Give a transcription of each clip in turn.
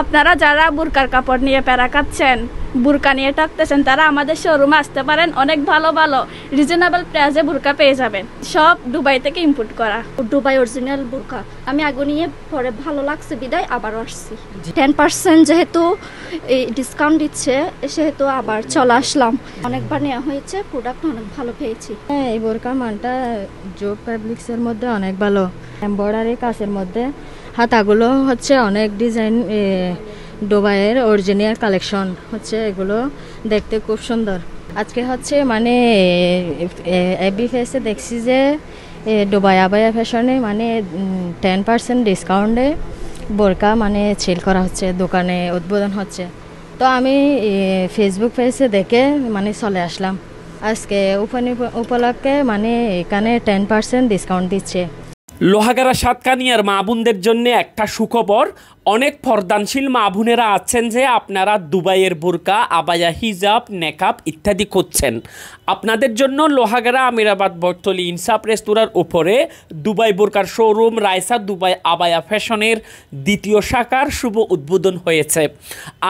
আপনারা যারা বুরকার কাপড় নিয়ে প্যারা খাচ্ছেন, বুরকা নিয়ে টাকতেছেন, তারা আমাদের শোরুমে আসতে পারেন। অনেক ভালো ভালো রিজনেবল প্রাইসে বুরকা পেয়ে যাবেন। সব দুবাই থেকে ইম্পোর্ট করা, দুবাই অরিজিনাল বুরকা। আমি আগে নিয়ে পরে ভালো লাগছে বিদায় আবারও আসছি। 10% যেহেতু ডিসকাউন্ট দিচ্ছে সেহেতু আবার চলে আসলাম। অনেকবার নেওয়া হয়েছে, প্রোডাক্ট অনেক ভালো পেয়েছি। হ্যাঁ, এই বোরকার মানটা জোব ফ্যাব্রিক্সের মধ্যে অনেক ভালো। এমব্রয়ডারি কাজের মধ্যে হাতাগুলো হচ্ছে অনেক ডিজাইন, দুবাইয়ের অরিজিনাল কালেকশন হচ্ছে, এগুলো দেখতে খুব সুন্দর। আজকে হচ্ছে মানে এফবি ফেসে দেখছি যে দুবাই আবায়া ফ্যাশনে মানে 10% ডিসকাউন্টে বোরকা মানে সেল করা হচ্ছে, দোকানে উদ্বোধন হচ্ছে। তো আমি ফেসবুক পেজে দেখে মানে চলে আসলাম। আজকে উপলক্ষে মানে এখানে 10% ডিসকাউন্ট দিচ্ছে। লোহাগাড়া সাতকানিয়ার মা বোনদের জন্য একটা সুখবর। অনেক পর্দানশীল মা বোনেরা আছেন যে আপনারা দুবাইয়ের বোরকা, আবায়া, হিজাব, নেকাব ইত্যাদি করছেন। আপনাদের জন্য লোহাগাড়া আমিরাবাদ বটতলী ইনসাফ রেস্তোরাঁর উপরে দুবাই বোরকার শোরুম রাইসা দুবাই আবায়া ফ্যাশনের দ্বিতীয় শাখার শুভ উদ্বোধন হয়েছে।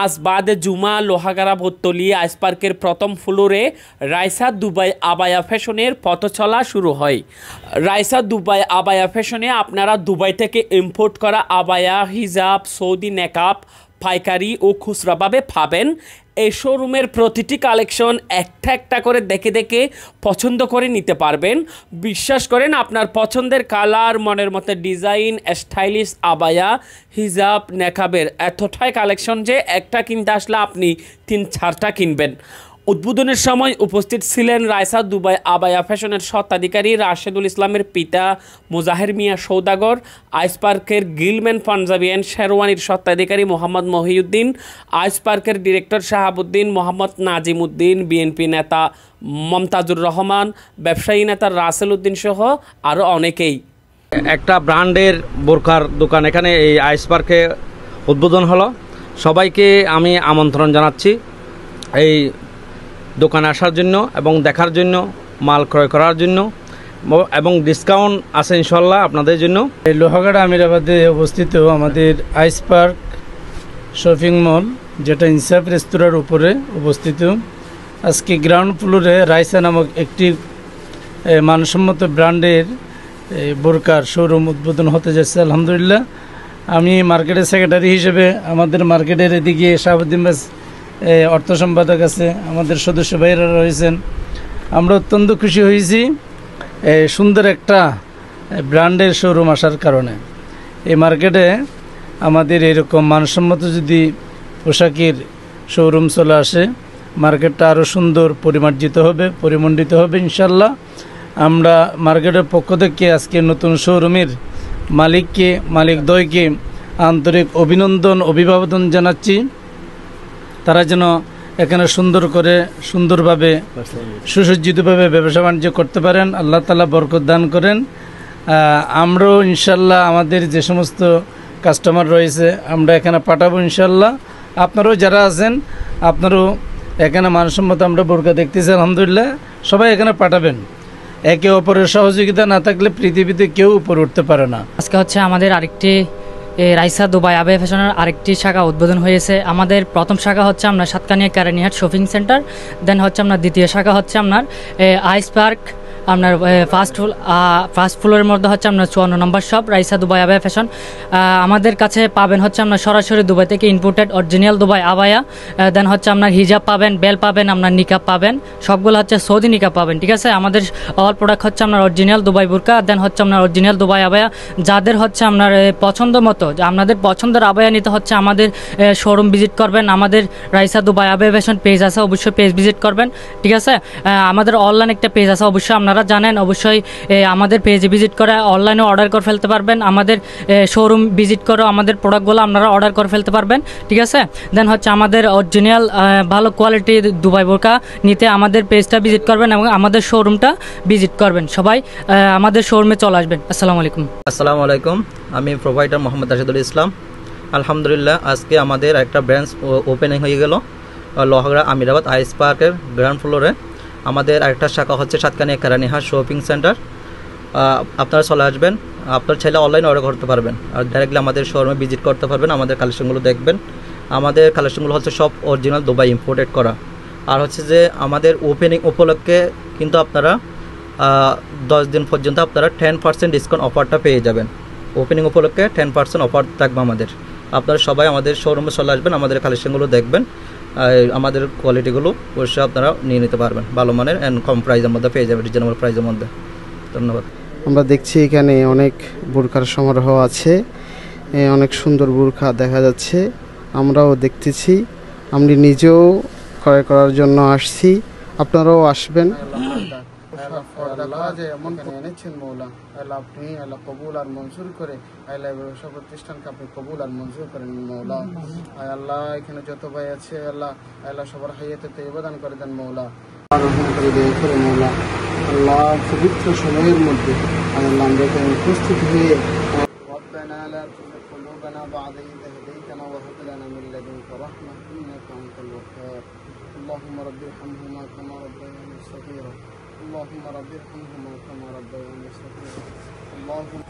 আজ বাদে জুমা লোহাগাড়া বটতলী আইস পার্কের প্রথম ফ্লোরে রাইসা দুবাই আবায়া ফ্যাশনের পথচলা শুরু হয়। রাইসা দুবাই আবায়া ফ্যাশনে আপনারা দুবাই থেকে ইম্পোর্ট করা আবায়া, হিজাব, সৌদি নেকাব পাইকারি ও খুচরাভাবে পাবেন। এই শোরুমের প্রতিটি কালেকশন একটা একটা করে দেখে দেখে পছন্দ করে নিতে পারবেন। বিশ্বাস করেন, আপনার পছন্দের কালার, মনের মতো ডিজাইন, স্টাইলিশ আবায়া, হিজাব, নেকাবের এতটাই কালেকশন যে একটা কিনতে আসলে আপনি 3-4টা কিনবেন। উদ্বোধনের সময় উপস্থিত ছিলেন রাইসা দুবাই আবায়া ফ্যাশনের স্বত্বাধিকারী রাশেদুল ইসলামের পিতা মুজাহের মিয়া সৌদাগর, আইস পার্কের গিলম্যান পাঞ্জাবি অ্যান্ড শেরওয়ানির স্বত্বাধিকারী মোহাম্মদ মহিউদ্দিন, আইস পার্কের ডিরেক্টর শাহাবুদ্দিন, মোহাম্মদ নাজিম উদ্দিন, বিএনপি নেতা মমতাজুর রহমান, ব্যবসায়ী নেতা রাসেল উদ্দিন সহ আরও অনেকেই। একটা ব্র্যান্ডের বোরকার দোকান এখানে এই আইস পার্কে উদ্বোধন হলো। সবাইকে আমি আমন্ত্রণ জানাচ্ছি এই দোকানে আসার জন্য এবং দেখার জন্য, মাল ক্রয় করার জন্য, এবং ডিসকাউন্ট আছে ইনশাল্লাহ আপনাদের জন্য। লোহাগাড়া আমিরাবাদে অবস্থিত আমাদের আইস পার্ক শপিং মল, যেটা ইনসাফ রেস্তোরাঁর উপরে অবস্থিত। আজকে গ্রাউন্ড ফ্লোরে রাইসা নামক একটি মানসম্মত ব্র্যান্ডের বোরকার শোরুম উদ্বোধন হতে যাচ্ছে। আলহামদুলিল্লাহ, আমি মার্কেটের সেক্রেটারি হিসেবে আমাদের মার্কেটের এদিকে শাহাবুদ্দিন বাস অর্থ সম্পাদক আছে, আমাদের সদস্য ভাইয়েরা রয়েছেন। আমরা অত্যন্ত খুশি হয়েছি সুন্দর একটা ব্র্যান্ডের শোরুম আসার কারণে। এই মার্কেটে আমাদের এরকম মানসম্মত যদি পোশাকের শোরুম চলে আসে, মার্কেটটা আরও সুন্দর পরিমার্জিত হবে, পরিমণ্ডিত হবে ইনশাল্লাহ। আমরা মার্কেটের পক্ষ থেকে আজকে নতুন শোরুমের মালিকদ্বয়কে আন্তরিক অভিনন্দন, অভিবাদন জানাচ্ছি। তারা যেন এখানে সুন্দরভাবে সুসজ্জিতভাবে ব্যবসা বাণিজ্য করতে পারেন, আল্লাহ তাআলা বরকত দান করেন। আমরাও ইনশাল্লাহ আমাদের যে সমস্ত কাস্টমার রয়েছে আমরা এখানে পাঠাবো ইনশাল্লাহ। আপনারাও যারা আছেন আপনারাও এখানে মানসম্মত আমরা বোরকা দেখতেছি আলহামদুলিল্লাহ, সবাই এখানে পাঠাবেন। একে অপরের সহযোগিতা না থাকলে পৃথিবীতে কেউ উপরে উঠতে পারে না। আজকে হচ্ছে আমাদের আরেকটি রাইসা দুবাই আবায়া ফ্যাশনের আরেকটি শাখা উদ্বোধন হয়েছে। আমাদের প্রথম শাখা হচ্ছে আপনার সাতকানিয়া কারানিহাট শপিং সেন্টার, দেন হচ্ছে আপনার দ্বিতীয় শাখা হচ্ছে আপনার আইস পার্ক, আপনার ফার্স্ট ফ্লোরের মধ্যে হচ্ছে আপনার 54 নম্বর শপ রাইসা দুবাই আবায়া ফ্যাশন। আমাদের কাছে পাবেন হচ্ছে আপনার সরাসরি দুবাই থেকে ইম্পোর্টেড অরিজিনাল দুবাই আবায়া, দেন হচ্ছে আপনার হিজাব পাবেন, বেল পাবেন, আপনার নিকাব পাবেন, সবগুলো হচ্ছে সৌদি নিকাব পাবেন। ঠিক আছে, আমাদের অল প্রোডাক্ট হচ্ছে আপনার অরিজিনাল দুবাই বুরকা, দেন হচ্ছে আপনার অরিজিনাল দুবাই আবায়া। যাদের হচ্ছে আপনার পছন্দ মতো আপনাদের পছন্দের আবায়া নিতে হচ্ছে আমাদের শোরুম ভিজিট করবেন। আমাদের রাইসা দুবাই আবায়া ফ্যাশন পেজ আছে, অবশ্যই পেজ ভিজিট করবেন। ঠিক আছে, আমাদের অনলাইন একটা পেজ আছে, অবশ্যই আপনারা জানেন, অবশ্যই আমাদের পেজে ভিজিট করে অনলাইনে অর্ডার করে ফেলতে পারবেন। আমাদের শোরুম ভিজিট করে আমাদের প্রোডাক্টগুলো আপনারা অর্ডার করে ফেলতে পারবেন। ঠিক আছে, দেন হচ্ছে আমাদের অরিজিনাল ভালো কোয়ালিটির দুবাই বোরকা নিতে আমাদের পেজটা ভিজিট করবেন এবং আমাদের শোরুমটা ভিজিট করবেন। সবাই আমাদের শোরুমে চলে আসবেন। আসসালামু আলাইকুম। আসসালামু আলাইকুম, আমি প্রোভাইডার মোহাম্মদ রাশেদুল ইসলাম। আলহামদুলিল্লাহ, আজকে আমাদের একটা ব্রাঞ্চ ওপেনিং হয়ে গেল লোহাগাড়া আমিরাবাদ আইস পার্কের গ্রাউন্ড ফ্লোরে। আমাদের আরেকটা শাখা হচ্ছে সাতকানিয়া কারানিহাট শপিং সেন্টার। আপনারা চলে আসবেন। আপনার চাইলে অনলাইন অর্ডার করতে পারবেন, আর ডাইরেক্টলি আমাদের শোরুমে ভিজিট করতে পারবেন, আমাদের কালেকশনগুলো দেখবেন। আমাদের কালেকশনগুলো হচ্ছে সব অরিজিনাল দুবাই ইম্পোর্টেড করা। আর হচ্ছে যে আমাদের ওপেনিং উপলক্ষে কিন্তু আপনারা 10 দিন পর্যন্ত আপনারা 10% ডিসকাউন্ট অফারটা পেয়ে যাবেন। ওপেনিং উপলক্ষে 10% অফার থাকবে আমাদের। আপনারা সবাই আমাদের শোরুমে চলে আসবেন, আমাদের কালেকশনগুলো দেখবেন, আমাদের কোয়ালিটিগুলো অবশ্যই আপনারা নিয়ে নিতে পারবেন। ভালো মানের অ্যান্ড কম প্রাইসের মধ্যে পেয়ে যাবেন, রিজনেবল প্রাইসের মধ্যে। ধন্যবাদ। আমরা দেখছি এখানে অনেক বোরকার সমারোহ আছে, অনেক সুন্দর বোরকা দেখা যাচ্ছে, আমরাও দেখতেছি, আমি নিজেও ক্রয় করার জন্য আসছি, আপনারাও আসবেন। এনেছেন মৌলা, আল্লাহ আপনি আল্লাহ কবুল আর মঞ্জুর করে, আল্লাহ ব্যবসা প্রতিষ্ঠানকে আপনি কবুল আর মঞ্জুর করেন মৌলা। আল্লাহ এখানে যত ভাই আছে আল্লাহ আল্লাহ সবার হাইয়াতে তৈবা দান করে দেন মৌলা, রহম করে দয়া করে মৌলা। আল্লাহ পবিত্র সময়ের মধ্যে আল্লাহ আমরা এখানে উপস্থিত হয়ে ربنا لا تزغ قلوبنا بعد إذ هديتنا وهب لنا من لدنك رحمة إنك أنت الوهاب. اللهم رب ارحمهما كما ربياني صغيرا. اللهم رب ارحمهما كما ربياني صغيرا. اللهم